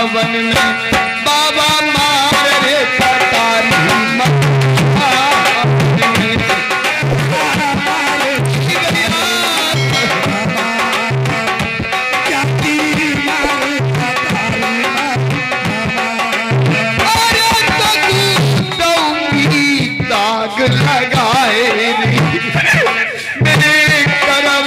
सावन में बाबा मार रे कटारी लगाए मेरे करम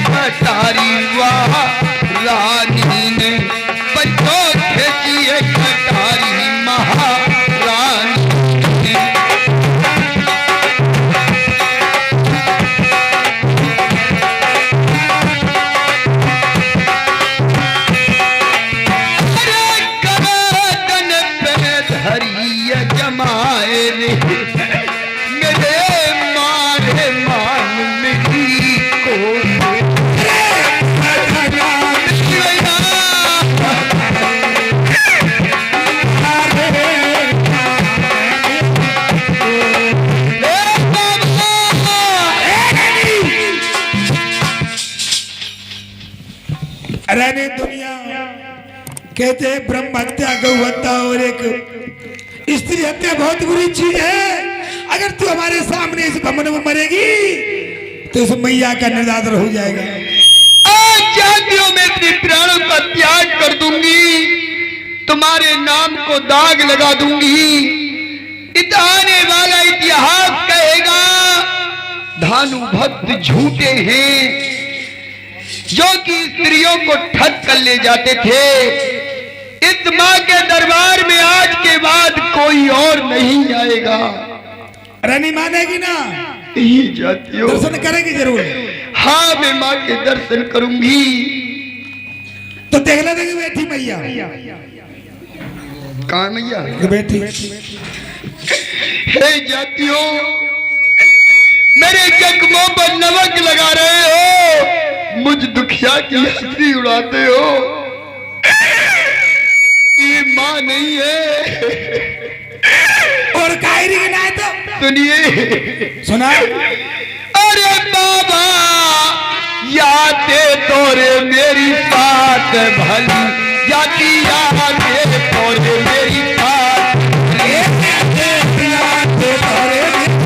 कटारी रानी ने बच्चों खेची कटारी महारानी जमाए रे मेरे मारे मान मेरी को रानी दुनिया कहते हैं ब्रह्म हत्या, गौ हत्या और एक स्त्री हत्या बहुत बुरी चीज है। अगर तू हमारे सामने इस भवन में मरेगी तो इस मैया का निरादर हो जाएगा। आज जातियों में अपने प्राणों का त्याग कर दूंगी, तुम्हारे नाम को दाग लगा दूंगी। आने वाला इतिहास कहेगा धानु भक्त झूठे हैं जो कि स्त्रियों को ठग कर ले जाते थे। इस मां के दरबार में आज के बाद कोई और नहीं आएगा। रानी मानेगी ना? जातियों दर्शन करेगी जरूर। हाँ मैं मां के दर्शन करूंगी। तो देखला देगी बैठी मैया। कहाँ मैया बैठी? हे जातियों मेरे जख्मों पर नमक लगा रहे हो, मुझ दुखिया की हंसी उड़ाते हो। ये मां नहीं है और कायरी के ना तो सुनिए सुना। अरे बाबा यादे तोरे मेरी बात भली जाती यादे तोरे मेरी बात यादे तोरे मेरी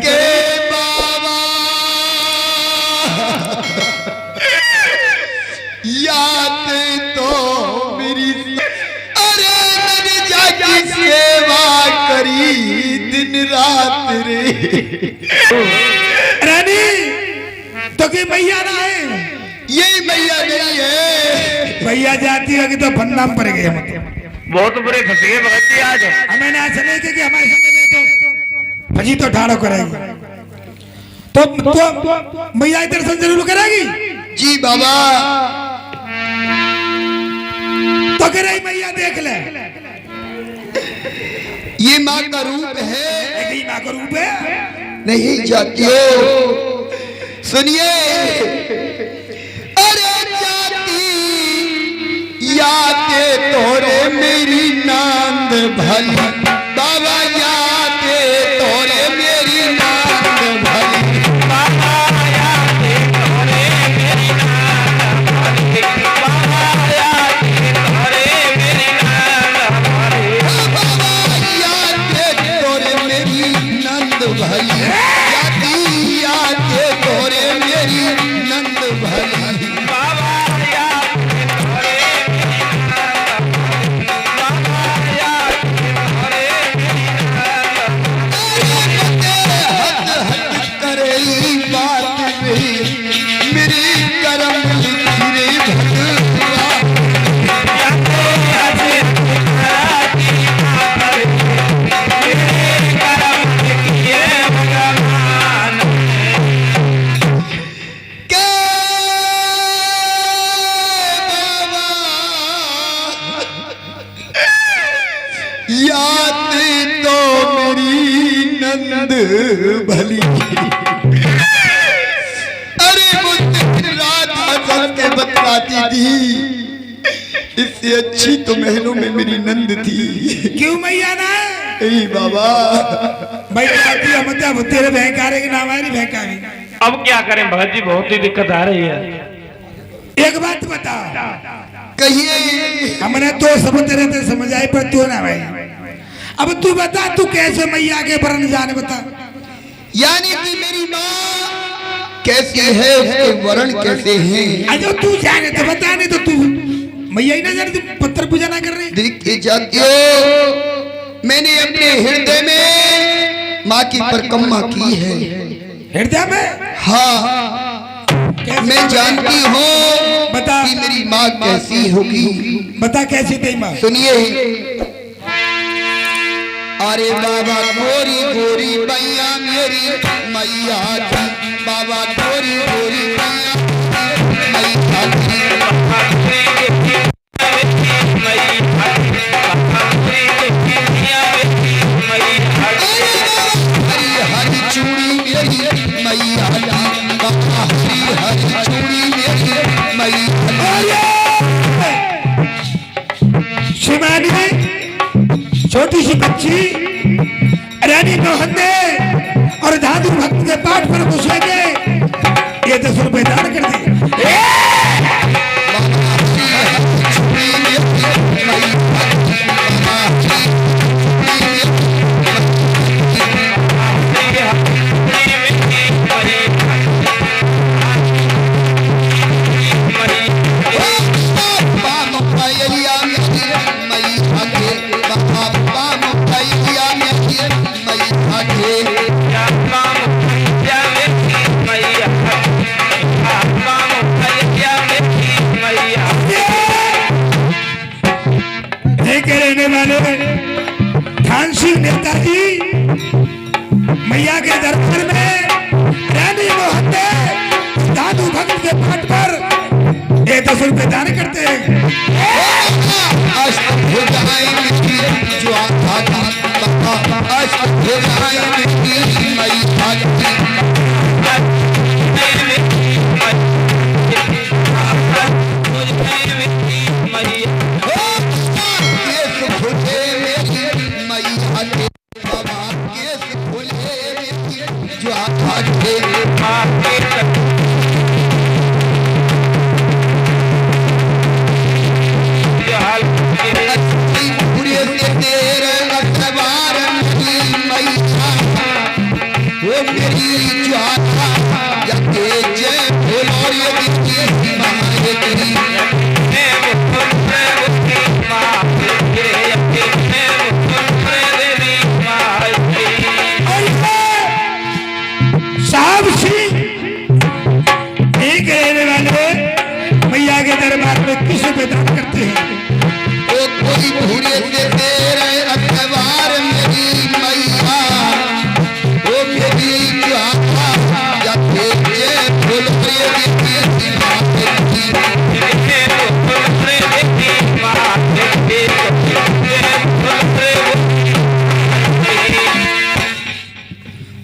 के बाबा याद तो मेरी अरे मेरी जाकी सेवा करी दिन रात रे। रानी तो कि मैया ना है? यही मैया नहीं है। मैया जाती होगी तो फन्नाम पड़ गए हम बहुत बुरे फंस गए भगत जी आज। हमें ना चले कि हमारे समय में तो भजी तो ठाड़ो करेगी तो मैया दर्शन जरूर करेगी। जी बाबा तो कह रही मैया देख ले ये माँ का रूप है। यही माँ का रूप है। नहीं जाती हो सुनिए। अरे जाती यादे तोरे मेरी नांद भली बाबा यादे तोरे मेरी नांद भली बाबा यादे तोरे मेरी नांद भली बाबा यादे तोरे मेरी नांद भली बाबा यादे तोरे मेरी नंद भली जाती यादे तोरे मेरी नंद भली बाबा यादे तोरे मेरी नंद भली बाबा यादे तोरे भली। अरे वो दिन रात हंस के बतलाती थी, इससे अच्छी तो महलों में मेरी नंद थी। क्यों मैया ना? ए बाबा भाई आती है मतलब तेरे भयंकारे के नाम आए नहीं भयंकारी। अब क्या करें भगत जी, बहुत ही दिक्कत आ रही है। एक बात बता, कहिए। हमने तो सब तेरे ते समझ आई पर तू ना भाई। अब तू बता, तू कैसे मैया के वरण जाने बता। यानी कि मेरी माँ कैसी है, उसके वर्ण कैसे हैं। अरे तू जाने तो बता, नहीं तो तू मैया ही ना जाने, तू पत्थर पूजा ना कर रही। देखिए जातियों, मैंने अपने हृदय में माँ की परिक्रमा की है। हृदय में? हाँ, मैं जानती हूँ बता कि मेरी माँ कैसी होगी। बता कैसी तेरी माँ? सुनिए। अरे बाबा गोरी गोरी मैया मेरी मैया थी, बाबा गोरी गोरी मैया मैया थी। हरी हरी चूड़ी मेरी मैया थी, बाबा हरी हरी चूड़ी मेरी मैया। शिवानी छोटी सी बच्ची रानी मोहन ने और दादू भक्त के पाठ पर घुसेंगे, ये 10 रुपए दान कर दे। नेताजी मैया के दरबार में रानी मोहन ने दादू भक्त के पाठ पर 10 रुपए दान करते हैं।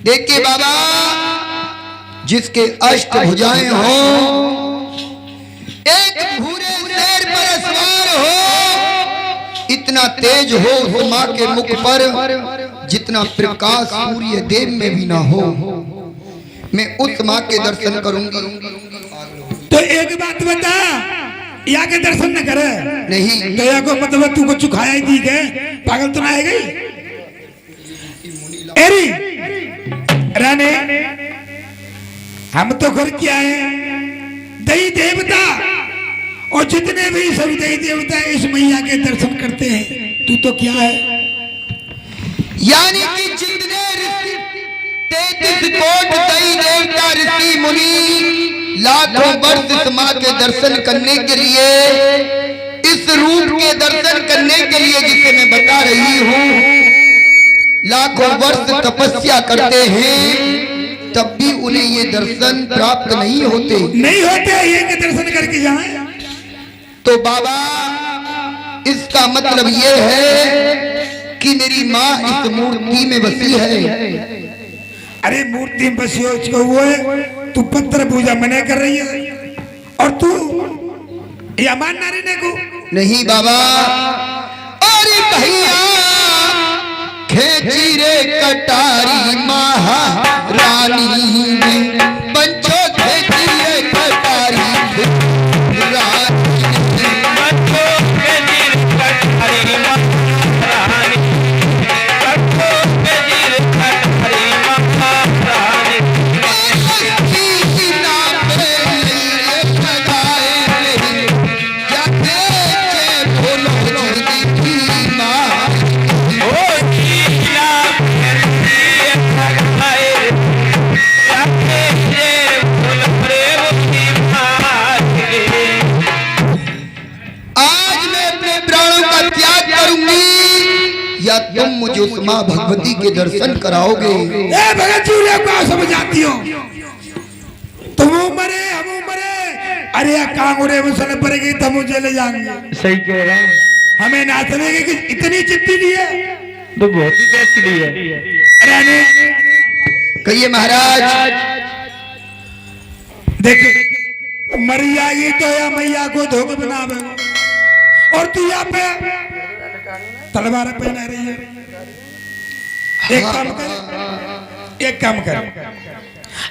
देखिए बाबा, जिसके अष्ट भुजाएं हों, एक भूरे शेर पर सवार हो, इतना तेज हो उस माँ के मुख पर जितना प्रकाश सूर्य देव में भी ना हो। मैं उस माँ के दर्शन करूंगी। तो एक बात बता, या के दर्शन न करे? नहीं। तो या को मतलब तू कुछ खाया ही दी गए, पागल तो ना है गई? एरी रानी, हम तो घर क्या है दही देवता, और जितने भी सब दही देवता इस मैया के दर्शन करते हैं, तू तो क्या है? यानी कि जितने 33 कोट दही देवता ऋषि मुनि लाखों वर्ष इस माँ के दर्शन करने के लिए, इस रूप के दर्शन करने के लिए जिसे मैं बता रही हूँ, लाखों वर्ष तपस्या करते हैं, तब भी उन्हें ये दर्शन प्राप्त नहीं होते। नहीं होते, ये के दर्शन करके जाएं। तो बाबा, इसका मतलब ये है कि मेरी माँ इस मूर्ति में बसी है। अरे मूर्ति में बस उसको वो है, तू पत्थर पूजा मना कर रही है और तू ये मान नारी ने को नहीं बाबा। अरे भैया खेची रे कटारी महारानी ने, पंचो खेची रे कटारी या तुम मुझे उस माँ भगवती के दर्शन कराओगे। ए भगत जी को समझ आती हो, तुम मरे हम मरे, अरे कांगुरे मुसले पड़ेगी तो मुझे ले जाएंगे। सही कह रहे हैं, हमें नाचने की इतनी चिट्ठी ली है तो बहुत ही टेस्ट ली है। अरे कहिए महाराज। देख मरी जाएगी तो या मैया को धोखे बनावे, और तू यहाँ पे तलवार पहना रही है। एक काम कर,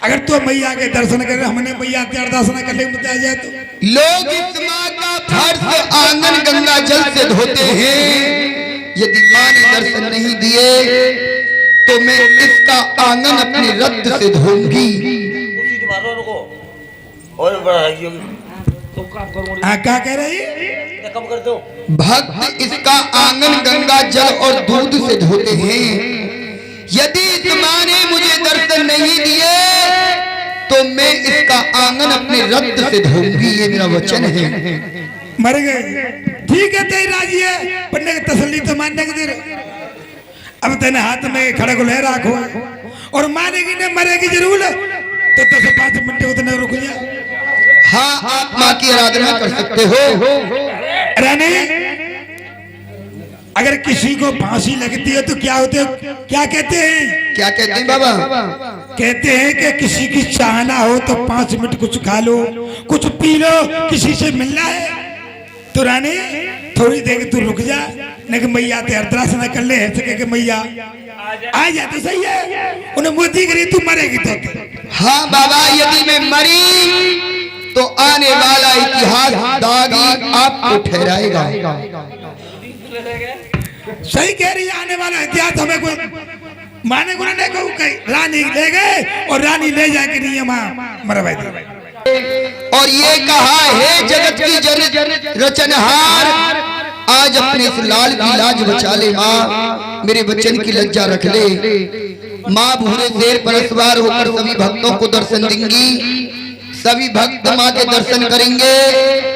अगर तू मैया के दर्शन कर, हमने मैया के अरदासना कर ले बता जाए तो लोग इस माँ का फर्श आंगन गंगा जल से धोते हैं। यदि माँ ने दर्शन नहीं दिए तो मैं इसका आंगन अपने रक्त से धोऊंगी। हाँ क्या कह रही? कम कर दो। भक्त इसका आंगन गंगा जल और दूध से धोते हैं। यदि इस माँ ने मुझे दर्शन नहीं दिए तो मैं इसका आंगन अपने रक्त से धोऊंगी, ये मेरा वचन है। मर गए ठीक है, तेरी राजी है, पढ़ने की तसल्ली तो मानने के दे रहे। अब तेने हाथ में खड़े को ले रखो और मानेगी नहीं मरेगी जरूर, तो 10-5 मिनट उतने रुक जा। हाँ, आप माँ की आराधना कर सकते हो। रानी, अगर किसी को फांसी लगती है तो क्या होते, क्या कहते हैं? क्या कहते हैं बाबा? कहते हैं कि किसी की चाहना हो तो 5 मिनट कुछ खा लो, कुछ पी लो, किसी से मिलना है तो रानी थोड़ी देर तू रुक जा, नहीं कि मैया ते अरदासना कर ले, ऐसे कह के मैया आ जा तो सही है। उन्हें मोदी करी तू मरेगी तो। हाँ बाबा, यदि मैं मरी तो आने वाला इतिहास दागी आपको ठहराएगा। सही कह रही है, आने वाला इतिहास हमें कोई माने को नहीं कहूँ, रानी ले गए और रानी ले जाके नहीं माँ मरवाई। और ये कहा है जगत की जन रचनहार, आज अपने इस लाल की लाज बचा ले माँ, मेरे बच्चन की लज्जा रख ले। माँ भूरे शेर पर सवार होकर सभी भक्तों को दर्शन देंगी, सभी भक्त माँ के दर्शन करेंगे।